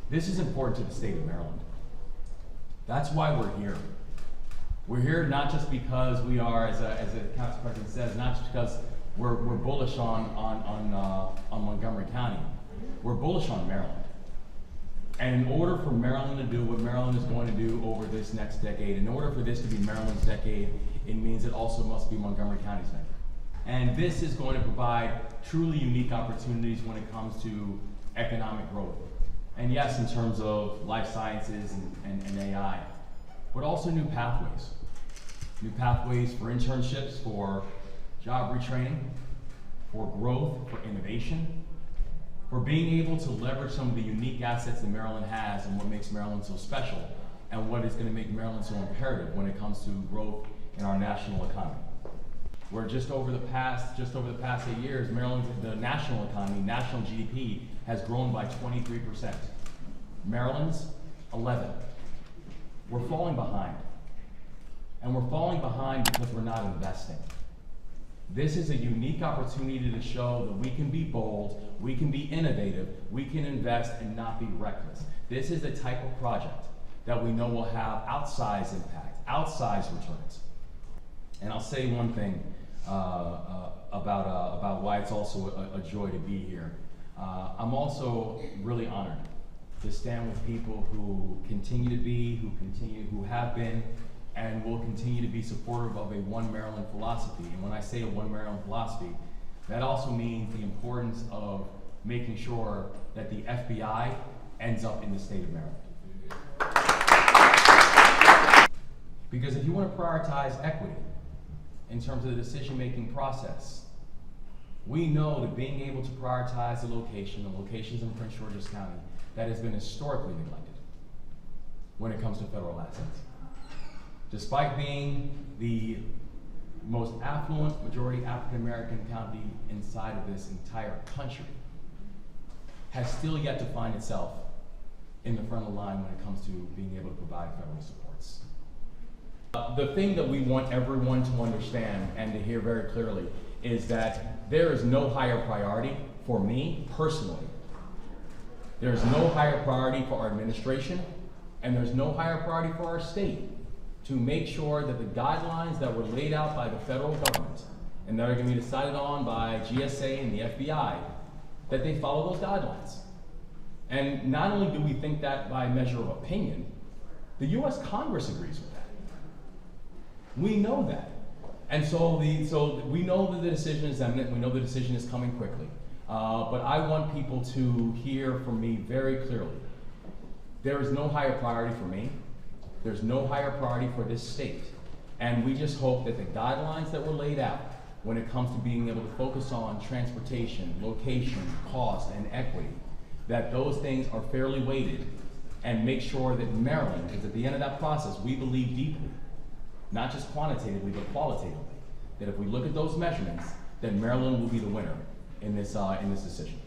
This is important to the state of Maryland. That's why we're here. We're here not just because we are, as the council president says, not just because we're bullish on Montgomery County. We're bullish on Maryland. And in order for Maryland to do what Maryland is going to do over this next decade, in order for this to be Maryland's decade, it means it also must be Montgomery County's decade. And this is going to provide truly unique opportunities when it comes to economic growth. And yes, in terms of life sciences and AI, but also new pathways. New pathways for internships, for job retraining, for growth, for innovation, for being able to leverage some of the unique assets that Maryland has and what makes Maryland so special and what is going to make Maryland so imperative when it comes to growth in our national economy. Where just over the past 8 years, Maryland, the national economy, national GDP has grown by 23%. Maryland's 11%. We're falling behind. And we're falling behind because we're not investing. This is a unique opportunity to show that we can be bold, we can be innovative, we can invest and not be reckless. This is the type of project that we know will have outsized impact, outsized returns. And I'll say one thing about why it's also a joy to be here. I'm also really honored to stand with people who continue to be, who have been, and will continue to be supportive of a One Maryland philosophy. And when I say a One Maryland philosophy, that also means the importance of making sure that the FBI ends up in the state of Maryland. Because if you want to prioritize equity in terms of the decision-making process, we know that being able to prioritize the locations in Prince George's County, that has been historically neglected when it comes to federal assets. Despite being the most affluent majority African-American county inside of this entire country, has still yet to find itself in the front of the line when it comes to being able to provide federal supports. The thing that we want everyone to understand and to hear very clearly is that there is no higher priority for me personally. There's no higher priority for our administration, and there's no higher priority for our state to make sure that the guidelines that were laid out by the federal government and that are going to be decided on by GSA and the FBI, that they follow those guidelines. And not only do we think that by measure of opinion, the US Congress agrees with that. We know that. And so we know that the decision is imminent, we know the decision is coming quickly. But I want people to hear from me very clearly. There is no higher priority for me. There's no higher priority for this state. And we just hope that the guidelines that were laid out when it comes to being able to focus on transportation, location, cost, and equity, that those things are fairly weighted and make sure that Maryland, because at the end of that process, we believe deeply, not just quantitatively, but qualitatively, that if we look at those measurements, then Maryland will be the winner in this decision.